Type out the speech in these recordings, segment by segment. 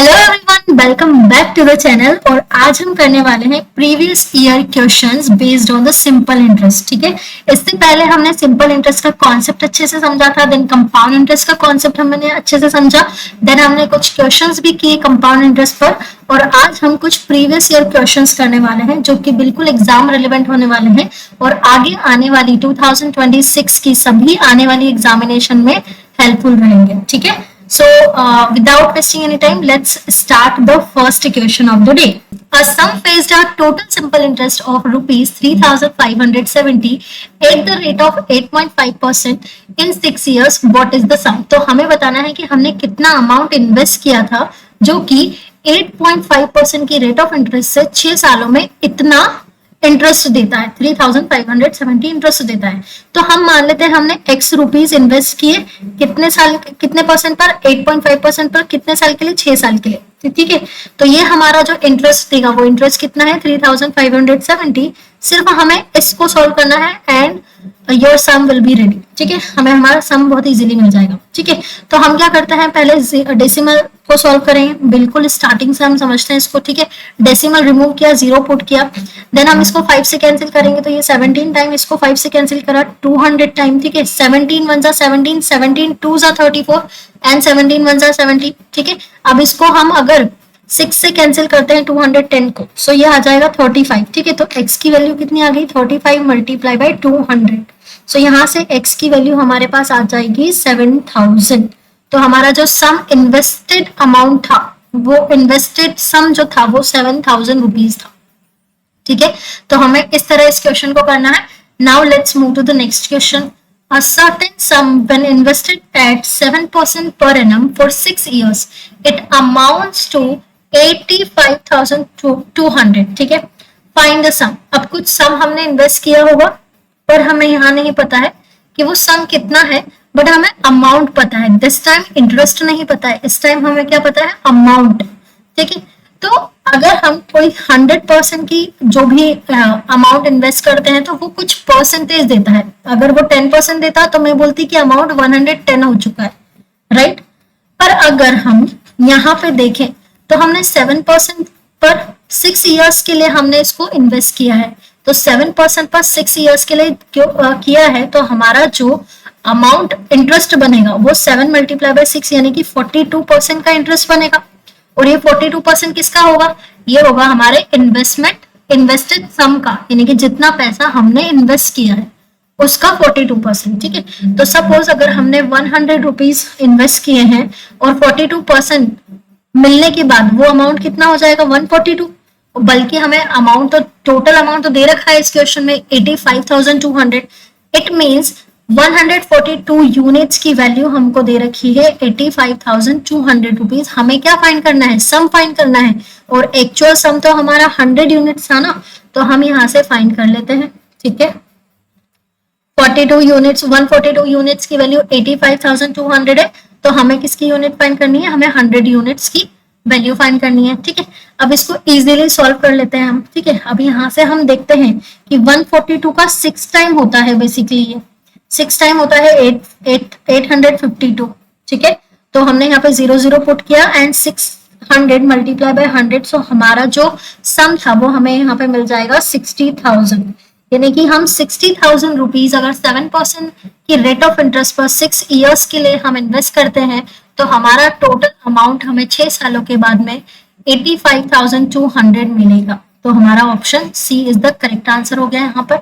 Hello everyone, welcome back to the channel. और आज हम करने वाले हैं previous year questions based on the simple interest. ठीक है, इससे पहले हमने सिंपल इंटरेस्ट का कॉन्सेप्ट अच्छे से समझा था, देन कंपाउंड इंटरेस्ट का कॉन्सेप्ट हमने अच्छे से समझा, देन हमने कुछ क्वेश्चंस भी किए कंपाउंड इंटरेस्ट पर। और आज हम कुछ प्रीवियस ईयर क्वेश्चंस करने वाले हैं जो कि बिल्कुल एग्जाम रिलेवेंट होने वाले हैं और आगे आने वाली 2026 की सभी आने वाली एग्जामिनेशन में हेल्पफुल रहेंगे। ठीक है, so without wasting any time, let's start the first equation of the day. A sum faced at total simple interest of rupees 3,570 at the rate of 8.5% in 6 years. What is the sum? तो हमें बताना है कि हमने कितना amount invest किया था जो कि 8.5% की रेट ऑफ इंटरेस्ट से 6 सालों में इतना इंटरेस्ट देता है, 3,570 इंटरेस्ट देता है। तो हम मान लेते हैं हमने x रुपीज इन्वेस्ट किए कितने साल, कितने परसेंट पर, 8.5% पर, कितने साल के लिए, 6 साल के लिए। ठीक है, तो ये हमारा जो इंटरेस्ट देगा वो इंटरेस्ट कितना है, 3,570। सिर्फ हमें इसको सॉल्व करना है and your sum will be ready. ठीक है, हमें हमारा सम बहुत इजीली मिल जाएगा। ठीक है, तो हम क्या करते हैं, पहले डेसिमल को सॉल्व करेंगे, बिल्कुल स्टार्टिंग से हम समझते हैं इसको। ठीक है, डेसिमल रिमूव किया, 0 पुट किया, देन हम इसको 5 से कैंसिल करेंगे तो ये 17 टाइम, इसको 5 से कैंसिल करा 200 टाइम। ठीक है, 17 1 जा 17, 17 2 जा 34 एंड 17 1 जा 70। ठीक है, अब इसको हम अगर 6 से कैंसिल करते हैं 210 को, सो ये आ जाएगा 35। ठीक है, तो x की वैल्यू कितनी आ गई, 35 मल्टीप्लाई बाई 200। सो यहाँ से x की वैल्यू हमारे पास आ जाएगी 7000। तो हमारा जो सम इन्वेस्टेड अमाउंट था, वो इन्वेस्टेड सम जो था वो 7000 रुपीज था। ठीक है, तो हमें इस तरह इस क्वेश्चन को करना है। Now let's move to the next question. A certain sum when invested at 7% per annum for 6 years, it amounts to 85,200। ठीक है, फाइंड द सम। अब कुछ सम हमने इन्वेस्ट किया होगा पर हमें यहाँ नहीं पता है कि वो सम कितना है, बट हमें अमाउंट पता है। दिस टाइम इंटरेस्ट नहीं पता है, इस टाइम हमें क्या पता है, अमाउंट। ठीक है, तो अगर हम कोई 100% की जो भी अमाउंट इन्वेस्ट करते हैं तो वो कुछ परसेंटेज देता है। अगर वो 10% देता तो मैं बोलती कि अमाउंट 110 हो चुका है, राइट। पर अगर हम यहाँ पे देखें तो हमने 7% पर 6 इयर्स के लिए हमने इसको इन्वेस्ट किया है। तो 7% पर 6 इयर्स के लिए क्यों किया है, तो हमारा जो अमाउंट इंटरेस्ट बनेगा वो 7 मल्टीप्लाई बाय 6 यानी कि 42% का इंटरेस्ट बनेगा। और ये 42% किसका होगा, ये होगा हमारे इन्वेस्टेड सम का, यानी कि जितना पैसा हमने इन्वेस्ट किया है उसका 42%। ठीक है, तो सपोज अगर हमने 100 रुपीज इन्वेस्ट किए हैं और 42% मिलने के बाद वो अमाउंट कितना हो जाएगा, 142। बल्कि हमें अमाउंट तो टोटल अमाउंट तो दे रखा है इस क्वेश्चन में 85,200। इट मींस 142 यूनिट्स की वैल्यू हमको दे रखी है 85,200 रुपीज। हमें क्या फाइंड करना है, सम फाइंड करना है। और एक्चुअल सम तो हमारा 100 यूनिट्स था ना, तो हम यहाँ से फाइंड कर लेते हैं। ठीक है, 42 यूनिट्स, 142 यूनिट्स की वैल्यू 85,200 है, तो हमें किसकी यूनिट फाइंड करनी है, हमें 100 यूनिट्स की वैल्यू फाइंड करनी है। ठीक है, अब इसको इजीली सॉल्व कर लेते हैं हम। ठीक है, अब यहाँ से हम देखते हैं कि 142 का 6 टाइम होता है, बेसिकली ये 6 टाइम होता है 852। ठीक है, तो हमने यहाँ पे 00 पुट किया एंड 600 मल्टीप्लाई बाय 100। सो हमारा जो सम था वो हमें यहाँ पे मिल जाएगा 60,000। यानी कि हम 60,000 रुपीज अगर 7% की रेट ऑफ इंटरेस्ट पर 6 इयर्स के लिए हम इन्वेस्ट करते हैं तो हमारा टोटल अमाउंट हमें 6 सालों के बाद में 85,200 मिलेगा। तो हमारा option C is the correct answer हो गया यहाँ पर।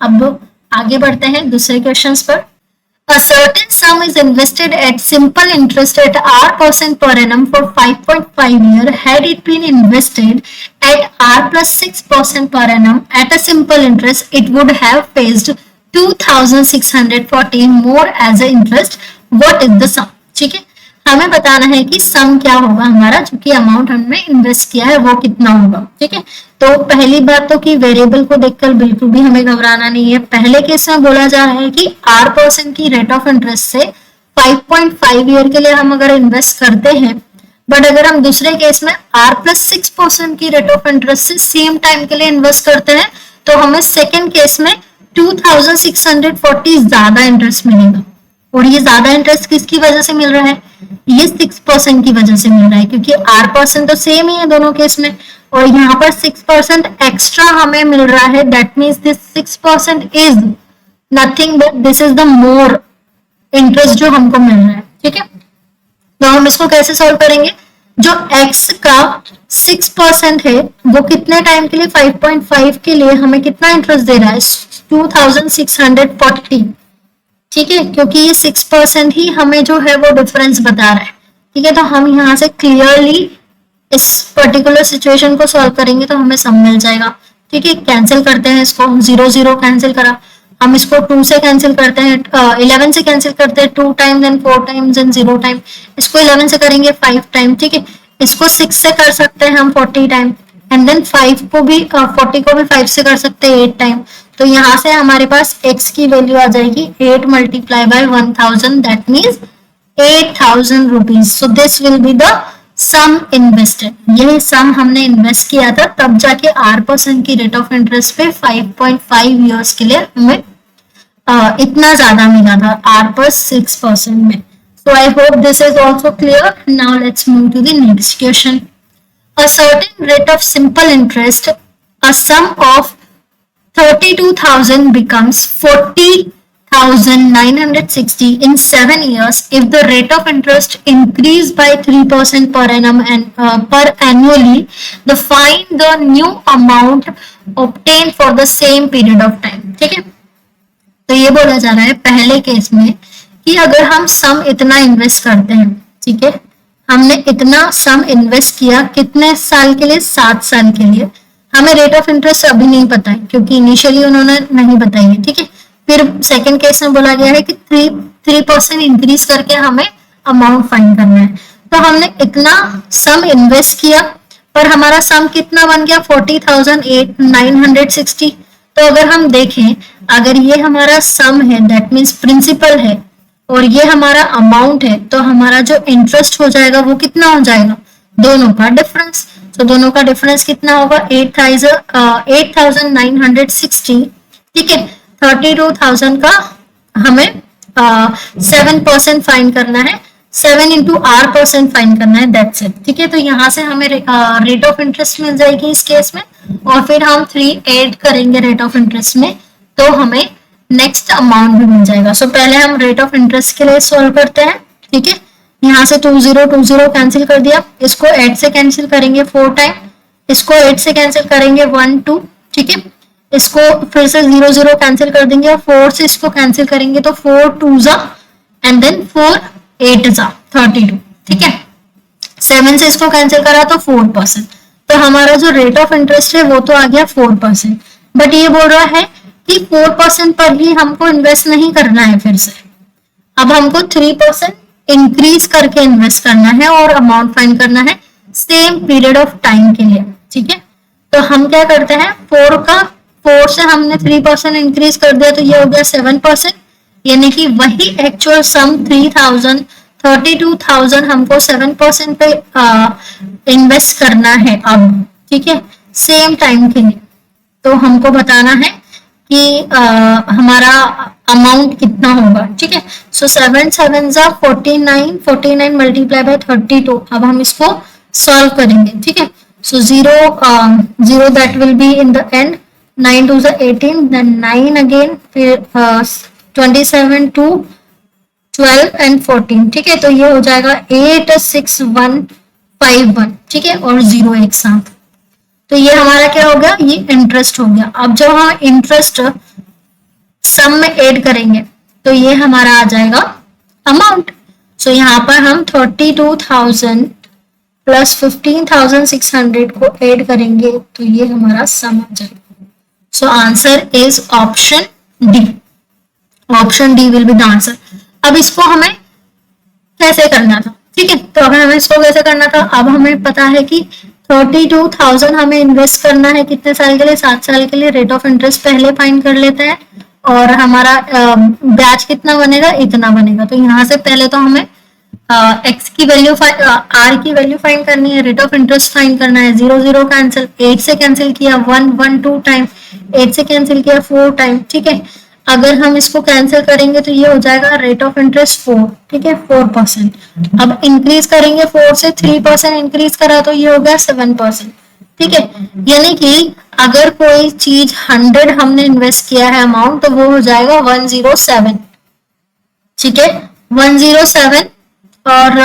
अब आगे बढ़ते हैं दूसरे क्वेश्चंस पर। A certain sum is invested at simple interest at R% per annum for 5.5 years. Had it been invested at R plus 6% per annum at a simple interest, it would have faced 2,614 more as a interest. What is the sum? ठीक है, हमें बताना है कि सम क्या होगा हमारा, जो कि अमाउंट हमने इन्वेस्ट किया है वो कितना होगा। ठीक है, तो पहली बात तो कि वेरिएबल को देखकर बिल्कुल भी हमें घबराना नहीं है। पहले केस में बोला जा रहा है कि R% की रेट ऑफ इंटरेस्ट से 5.5 ईयर के लिए हम अगर इन्वेस्ट करते हैं, बट अगर हम दूसरे केस में R plus 6% की रेट ऑफ इंटरेस्ट से सेम टाइम के लिए इन्वेस्ट करते हैं तो हमें सेकेंड केस में 2,640 ज्यादा इंटरेस्ट मिलेगा। और ये ज्यादा इंटरेस्ट किसकी वजह से मिल रहा है, ये 6% की वजह से मिल रहा है, क्योंकि आर परसेंट तो सेम ही है दोनों केस में, और यहाँ पर 6% एक्स्ट्रा हमें मिल रहा है। That means this 6% is nothing but this is the more interest जो हमको मिल रहा है। ठीक है, तो हम इसको कैसे सॉल्व करेंगे, जो x का 6% है वो कितने टाइम के लिए, 5.5 के लिए हमें कितना इंटरेस्ट दे रहा है, 2640। ठीक है, क्योंकि ये 6% ही हमें जो है वो डिफरेंस बता रहा है। ठीक है, तो हम यहाँ से क्लियरली इस पर्टिकुलर सिचुएशन को सॉल्व करेंगे तो हमें सम मिल जाएगा। ठीक है, कैंसिल करते हैं इसको, 0 0 कैंसिल करा, हम इसको 2 से कैंसिल करते हैं, 11 से कैंसिल करते हैं, 2 time then 4 time then 0 time, इसको 11 से करेंगे 5 टाइम। ठीक है, इसको 6 से कर सकते हैं हम 40 टाइम, एंड देन 5 को भी 40 को भी 5 से कर सकते हैं 8 टाइम। तो यहाँ से हमारे पास x की वैल्यू आ जाएगी 8 multiply by 1000, that means 8000 rupees. So this will be the sum invested. यही सम हमने इन्वेस्ट किया था, तब जाके R% की रेट ऑफ इंटरेस्ट पे 5.5 ईयर्स के लिए हमें इतना ज्यादा मिला था R पर 6% में। So I hope this is also clear. Now let's move to the next question. A certain rate of simple interest, a sum of 32,000 becomes 40,960 in 7 years if the rate of interest increase by 3% per annum and per annually. The find the new amount obtained for the same period of time. ठीक है, तो ये बोला जा रहा है पहले case में कि अगर हम सम इतना इन्वेस्ट करते हैं, ठीक है, हमने इतना सम इन्वेस्ट किया कितने साल के लिए, 7 साल के लिए, हमें रेट ऑफ इंटरेस्ट अभी नहीं पता है क्योंकि इनिशियली उन्होंने नहीं बताई है। ठीक है, फिर सेकंड केस में बोला गया है कि 3% इंक्रीज करके हमें अमाउंट फाइंड करना है। तो हमने इतना सम इन्वेस्ट किया पर हमारा सम कितना बन गया, 40,960। तो अगर हम देखें, अगर ये हमारा सम है दैट मीन्स प्रिंसिपल है और ये हमारा अमाउंट है, तो हमारा जो इंटरेस्ट हो जाएगा वो कितना हो जाएगा, दोनों का डिफरेंस। तो दोनों का डिफरेंस कितना होगा, 8,960। ठीक है, 32,000 का हमें 7% फाइंड करना है, 7 इंटू R% फाइंड करना है, दैट्स इट। ठीक है, तो यहाँ से हमें रेट ऑफ इंटरेस्ट मिल जाएगी इस केस में, और फिर हम 3 ऐड करेंगे रेट ऑफ इंटरेस्ट में तो हमें नेक्स्ट अमाउंट भी मिल जाएगा। सो पहले हम रेट ऑफ इंटरेस्ट के लिए सॉल्व करते हैं। ठीक है, यहाँ से 20 कैंसिल कर दिया, इसको 8 से कैंसिल करेंगे 4 टाइम, इसको 8 से कैंसिल करेंगे 1 2। ठीक है, इसको फिर से 0 कैंसिल कर देंगे और 4 से इसको कैंसिल करेंगे तो 4 2 जा एंड देन 4 8 जा 32। ठीक है, 7 से इसको कैंसिल करा तो 4%। तो हमारा जो रेट ऑफ इंटरेस्ट है वो तो आ गया 4%, बट ये बोल रहा है कि 4% पर ही हमको इन्वेस्ट नहीं करना है, फिर से अब हमको 3% इंक्रीज करके इन्वेस्ट करना है और अमाउंट फाइंड करना है सेम पीरियड ऑफ टाइम के लिए। ठीक है, तो हम क्या करते हैं, 4 से हमने 3% इंक्रीज कर दिया तो ये हो गया 7%, यानी कि वही एक्चुअल सम 32,000 हमको 7% पे इन्वेस्ट करना है अब। ठीक है, सेम टाइम के लिए तो हमको बताना है कि हमारा अमाउंट कितना होगा। ठीक है, सो 7 7 जा 49 मल्टीप्लाई बाय 32। अब हम इसको सॉल्व करेंगे। ठीक है, सो 0 that will be in the end, 9 2 जा 18, देन 9 अगेन, फिर 27 2 12 एंड 14। ठीक है, तो ये हो जाएगा 86151। ठीक है, और 0 एक साथ, तो ये हमारा क्या हो गया, ये इंटरेस्ट हो गया। अब जब हम इंटरेस्ट सम में ऐड करेंगे तो ये हमारा आ जाएगा अमाउंट। सो यहाँ पर हम 32,000 प्लस 15,600 को ऐड करेंगे तो ये हमारा सम आ जाएगा। So answer is option D. Option D will be the answer. अब इसको हमें कैसे करना था, ठीक है, तो अगर हमें इसको कैसे करना था, अब हमें पता है कि 32,000 हमें इन्वेस्ट करना है कितने साल के लिए, 7 साल के लिए। रेट ऑफ इंटरेस्ट पहले फाइंड कर लेते हैं और हमारा ब्याज कितना बनेगा, इतना बनेगा। तो यहाँ से पहले तो हमें एक्स की वैल्यू आर की वैल्यू फाइंड करनी है, रेट ऑफ इंटरेस्ट फाइंड करना है। 0 कैंसिल, 8 से कैंसिल किया 1 2 टाइम, 8 से कैंसिल किया 4 टाइम। ठीक है, अगर हम इसको कैंसिल करेंगे तो ये हो जाएगा रेट ऑफ इंटरेस्ट 4, ठीक है 4%। अब इंक्रीज करेंगे 4 से 3% इंक्रीज करा तो ये हो गया 7%, ठीक है। यानी कि अगर कोई चीज 100 हमने इन्वेस्ट किया है अमाउंट तो वो हो जाएगा 107, ठीक है 107। और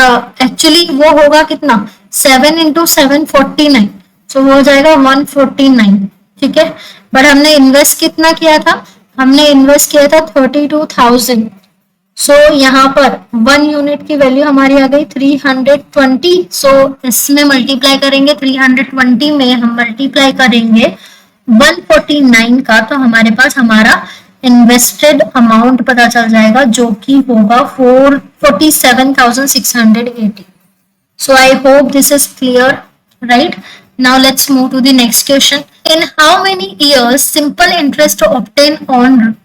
एक्चुअली वो होगा कितना 7 इंटू 749, सो वो हो जाएगा 149, ठीक है। बट हमने इन्वेस्ट कितना किया था, हमने इन्वेस्ट किया था 32,000। सो यहाँ पर 1 यूनिट की वैल्यू हमारी आ गई 320। सो इसमें मल्टीप्लाई करेंगे 320 में हम मल्टीप्लाई करेंगे 149 का, तो हमारे पास हमारा इन्वेस्टेड अमाउंट पता चल जाएगा जो कि होगा 47,680। So I hope this is clear, right? Now let's move to the next question. In how many years simple interest to obtain on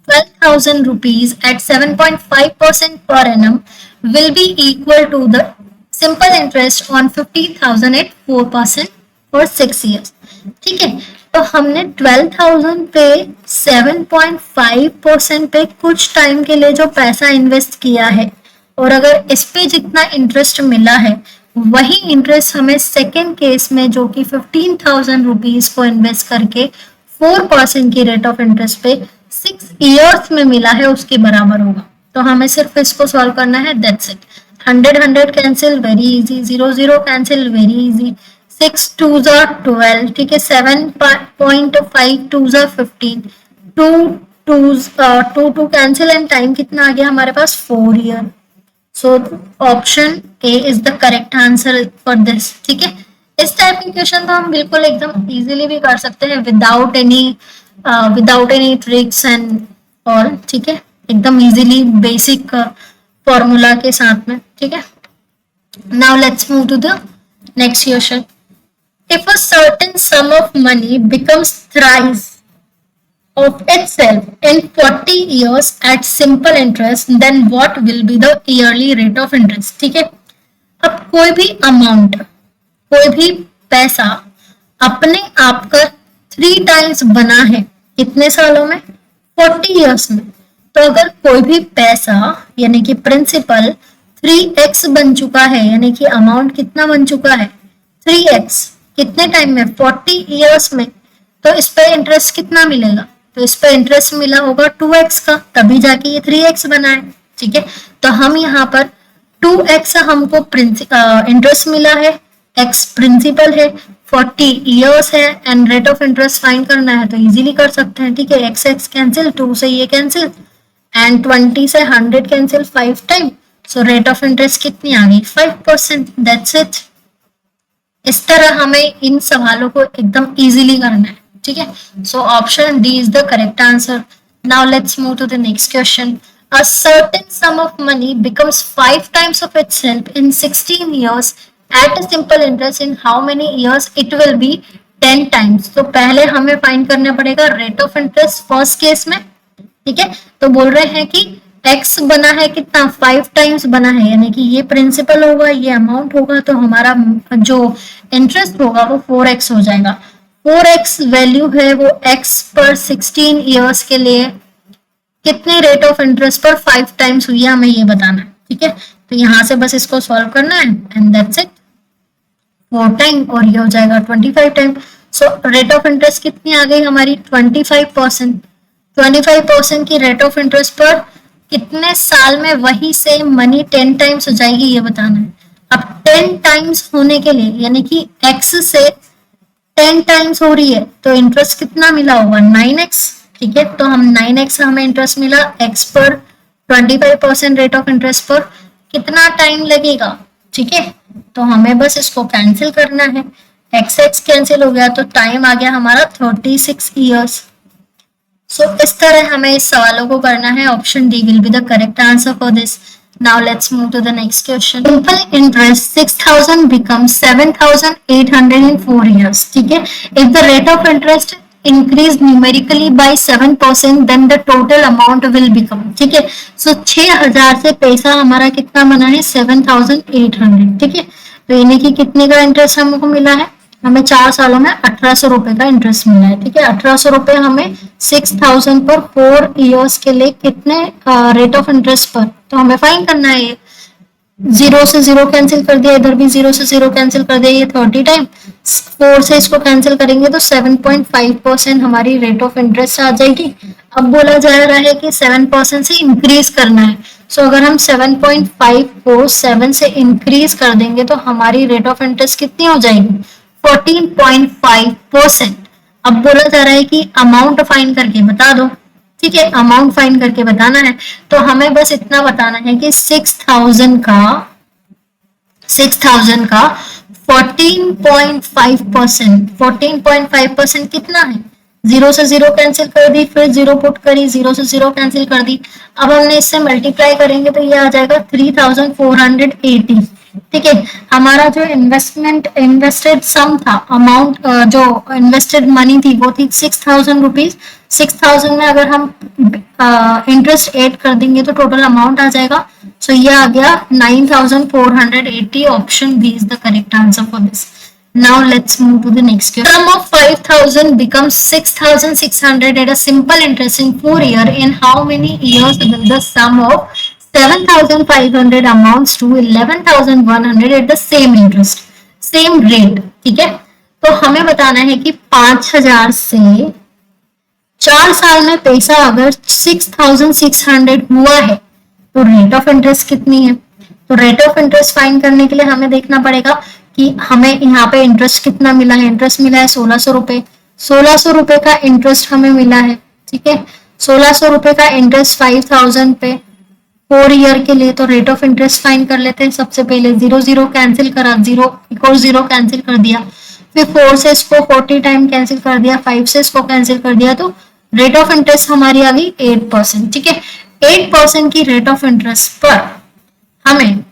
12,000 rupees at 7.5% per annum will be equal to the simple interest on 50,000 at 4% for 6 years? ठीक है, तो हमने 12,000 पे 7.5% पे कुछ time के लिए जो पैसा इन्वेस्ट किया है, और अगर इस पे जितना इंटरेस्ट मिला है वही इंटरेस्ट हमें सेकेंड केस में जो कि 15,000 रुपीज को इन्वेस्ट करके 4% की रेट ऑफ इंटरेस्ट पे 6 इयर्स में मिला है उसके बराबर होगा। तो हमें सिर्फ इसको सॉल्व करना है, that's it. 100 cancel very easy, 0 cancel very easy, 6 2 12, ठीक है 7.5 2 15, 2 कैंसिल एंड टाइम कितना आ गया हमारे पास 4 year. So option A is the correct answer for this, ठीक है। इस टाइप की क्वेश्चन तो हम बिल्कुल एकदम इजीली भी कर सकते हैं without any tricks and all, ठीक है, एकदम इजीली बेसिक फॉर्मूला के साथ में, ठीक है। Now let's move to the next question. If a certain sum of money becomes thrice of itself in 40 years at simple interest, then what will be the yearly rate of interest? ठीक है, अब कोई भी amount, कोई भी पैसा अपने आप का 3 टाइम्स बना है कितने सालों में, 40 इयर्स में। तो अगर कोई भी पैसा यानी कि प्रिंसिपल 3x बन चुका है, यानी कि अमाउंट कितना बन चुका है 3x, कितने टाइम में 40 इयर्स में, तो इस पे इंटरेस्ट कितना मिलेगा, तो इस पे इंटरेस्ट मिला होगा 2x का, तभी जाके ये 3x बना है, ठीक है। तो हम यहाँ पर 2x हमको इंटरेस्ट मिला है, x प्रिंसिपल है, 40 इयर्स है and rate of interest find करना है तो इजीली कर सकते हैं, ठीक है। x कैंसिल, 2 से ये कैंसिल एंड 20 से 100 cancel 5 time, so rate of interest कितनी आ गई 5%, दैट्स इट। इस तरह हमें इन सवालों को एकदम इजीली करना है, ठीक है। So option D is the correct answer. Now let's move to the next question. A certain sum of money becomes 5 times of itself in 16 years at a simple interest. In how many years it will be 10 times? तो पहले हमें find करना पड़ेगा rate of interest first case में, ठीक है। तो बोल रहे हैं कि x बना है कितना 5 टाइम्स बना है, यानी कि ये प्रिंसिपल होगा, ये अमाउंट होगा, तो हमारा जो इंटरेस्ट होगा वो 4x हो जाएगा। 4x वैल्यू है वो x पर 16 इयर्स के लिए कितने रेट ऑफ इंटरेस्ट पर 5 टाइम्स हुई है हमें ये बताना है, ठीक है। तो यहाँ से बस इसको सॉल्व करना है एंड दैट्स इट, 4 टाइम और ये हो जाएगा 25 time. So rate of interest कितनी आ गई हमारी 25%। 25% की रेट ऑफ इंटरेस्ट पर कितने साल में वही सेम मनी 10 टाइम्स हो जाएगी ये बताना है। अब 10 टाइम्स होने के लिए यानी कि x से 10 टाइम्स हो रही है तो इंटरेस्ट कितना मिला होगा 9x, ठीक है। तो हम 9x हमें इंटरेस्ट मिला, x पर 25% रेट ऑफ इंटरेस्ट पर कितना टाइम लगेगा, ठीक है। तो हमें बस इसको कैंसिल करना है, x कैंसिल हो गया तो टाइम आ गया हमारा 36 इयर्स। सो इस तरह हमें इस सवालों को करना है। Option D will be the correct answer for this. Now let's move to the next question. Simple interest 6,000 becomes 7,800 in 4 years, ठीक है। If the rate of interest increase numerically by 7% then the total amount will become, ठीक है। सो 6,000 से पैसा हमारा कितना बना है 7,800, ठीक है। तो यानी कि कितने का इंटरेस्ट हमको मिला है हमें 4 सालों में 1800 रुपए का इंटरेस्ट मिला है, ठीक है। 1800 रुपए हमें 6000 पर 4 इयर्स के लिए कितने रेट ऑफ इंटरेस्ट पर, तो हमें फाइंड करना है। ये जीरो से जीरो कैंसिल कर दिया, इधर भी जीरो से जीरो कैंसिल कर दिया, ये 30 टाइम 4 से इसको कैंसिल करेंगे तो 7.5% हमारी रेट ऑफ इंटरेस्ट आ जाएगी। अब बोला जा रहा है कि 7% से इंक्रीज करना है, सो अगर हम 7.5 को 7 से इंक्रीज कर देंगे तो हमारी रेट ऑफ इंटरेस्ट कितनी हो जाएगी, 14.5%। अब बोला जा रहा है कि अमाउंट फाइंड करके बता दो, ठीक है। अमाउंट फाइंड करके बताना है, तो हमें बस इतना बताना है कि 6000 का 14.5%, 14.5% कितना है, जीरो से जीरो कैंसिल कर दी, फिर जीरो पुट करी, जीरो से जीरो कैंसिल कर दी। अब हमने इससे मल्टीप्लाई करेंगे तो ये आ जाएगा 3480, ठीक है। हमारा जो इन्वेस्टेड सम था, अमाउंट जो इन्वेस्टेड मनी थी वो थी 6000 रुपीज। 6000 में अगर हम इंटरेस्ट ऐड कर देंगे तो टोटल अमाउंट आ जाएगा, सो ये आ गया 9480। Option B is the correct answer for this. Now let's move to the next question. Sum of 5000 becomes 6600 at a simple interest in 4 years. In how many years will the sum of 7500 amounts to 11100 at the same interest, same rate, ठीक है। तो हमें बताना है कि 5000 से 4 साल में पैसा अगर 6600 हुआ है तो रेट ऑफ इंटरेस्ट कितनी है। तो रेट ऑफ इंटरेस्ट फाइंड करने के लिए हमें देखना पड़ेगा कि हमें यहाँ पे इंटरेस्ट कितना मिला है। इंटरेस्ट मिला है 1600 रुपए, 1600 रुपए का इंटरेस्ट हमें मिला है, ठीक है। 1600 रुपए का इंटरेस्ट 5000 पे 4 ईयर के लिए, तो रेट ऑफ इंटरेस्ट फाइंड कर लेते हैं। सबसे पहले जीरो जीरो कैंसिल करा, जीरो एक और जीरो कैंसिल कर दिया, फिर 4 से इसको 40 टाइम कैंसिल कर दिया, 5 से इसको कैंसिल कर दिया, तो रेट ऑफ इंटरेस्ट हमारी आ गई 8%, ठीक है। 8% की रेट ऑफ इंटरेस्ट पर हमें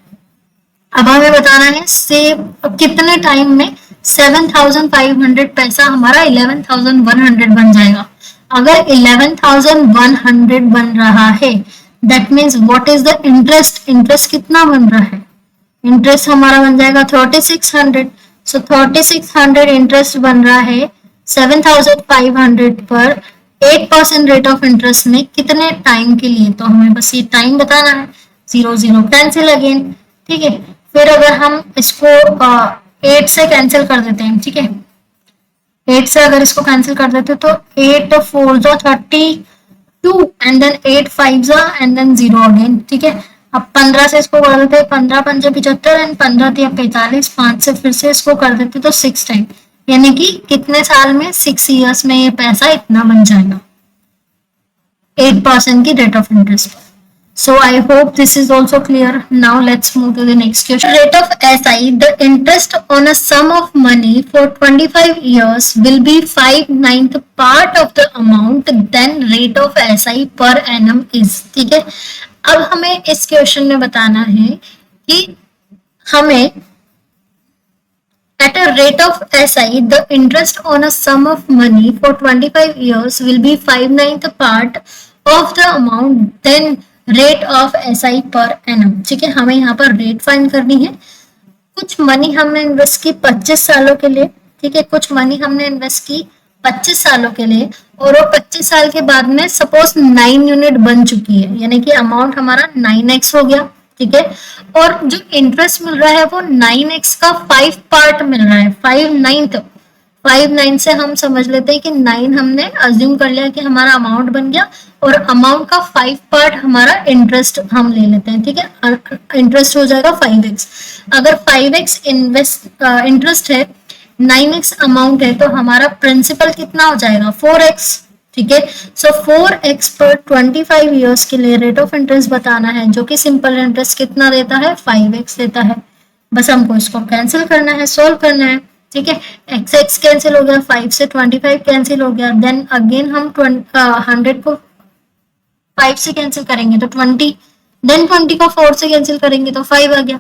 अब हमें बताना है से कितने टाइम में 7500 पैसा हमारा 11100 बन जाएगा। अगर 11100 बन रहा है, that means what is the interest, interest कितना बन रहा है, इंटरेस्ट हमारा बन जाएगा 3600। सो 3600 इंटरेस्ट बन रहा है 7500 पर 8% रेट ऑफ इंटरेस्ट में कितने टाइम के लिए, तो हमें बस ये टाइम बताना है। जीरो जीरो कैंसिल अगेन, ठीक है। फिर अगर हम इसको 8 से कैंसिल कर देते हैं, ठीक है। 8 से अगर इसको कैंसिल कर देते तो 8 4 जो 32 एंड देन 8 5 जो एंड देन 0 अगेन, ठीक है। अब 15 से इसको कर देते 15 5 75 एंड 15 दिया 45, 5 से फिर से इसको कर देते तो 6 टाइम, यानी कि कितने साल में 6 इयर्स में ये पैसा इतना बन जाएगा 8% की रेट ऑफ इंटरेस्ट पर। So I hope this is also clear. Now let's move to the next question. Rate of SI, the interest on a sum of money for 25 years will be 5/9 part of the amount, then rate of SI per annum is, ठीक है। अब हमें इस question में बताना है कि हमें at a rate of SI, the interest on a sum of money for 25 years will be 5/9 part of the amount, then rate of SI per annum, ठीक है। हमें यहाँ पर रेट फाइंड करनी है। कुछ मनी हमने इन्वेस्ट की 25 सालों के लिए, ठीक है। कुछ मनी हमने इन्वेस्ट की 25 सालों के लिए और वो 25 साल के बाद में सपोज 9 यूनिट बन चुकी है, यानी कि अमाउंट हमारा 9x हो गया, ठीक है। और जो इंटरेस्ट मिल रहा है वो 9x का 5 पार्ट मिल रहा है, 5/9 से हम समझ लेते हैं कि 9 हमने अज्यूम कर लिया कि हमारा अमाउंट बन गया और अमाउंट का 5 पार्ट हमारा इंटरेस्ट हम ले लेते हैं, ठीक है। इंटरेस्ट हो जाएगा 5x। अगर 5x इंटरेस्ट है, 9x अमाउंट है, तो हमारा प्रिंसिपल कितना हो जाएगा 4x, ठीक है। सो 4x पर 25 इयर्स के लिए रेट ऑफ इंटरेस्ट बताना है, जो कि सिंपल इंटरेस्ट कितना देता है 5x देता है। बस हमको इसको कैंसिल करना है, सोल्व करना है, ठीक है। x कैंसिल हो गया, 5 से 25 कैंसिल हो गया, देन अगेन हम 100 को 5 से कैंसिल करेंगे तो 20, देन 20 को 4 से कैंसिल करेंगे तो 5 आ गया।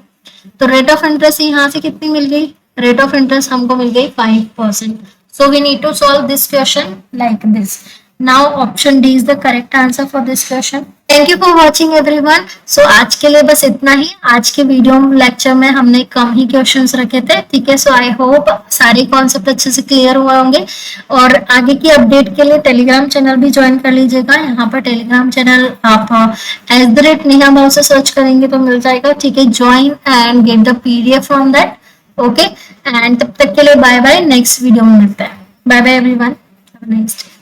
तो रेट ऑफ इंटरेस्ट यहाँ से कितनी मिल गई, रेट ऑफ इंटरेस्ट हमको मिल गई 5%। So we need to solve this question like this. Now option D is the correct answer for this question. Thank you for watching everyone. So आज के लिए बस इतना ही। आज के वीडियो लेक्चर में हमने कम ही क्वेश्चंस रखे थे, ठीक है। सो आई होप सारे कॉन्सेप्ट अच्छे से क्लियर हुए होंगे। और आगे की अपडेट के लिए टेलीग्राम चैनल भी ज्वाइन कर लीजिएगा। यहाँ पर टेलीग्राम चैनल आप @नेहा मॉल से सर्च करेंगे तो मिल जाएगा, ठीक है। Join and get the PDF from that, okay. And तब तक के लिए बाय बाय, नेक्स्ट वीडियो में मिलता है। Bye bye everyone, have a nice day.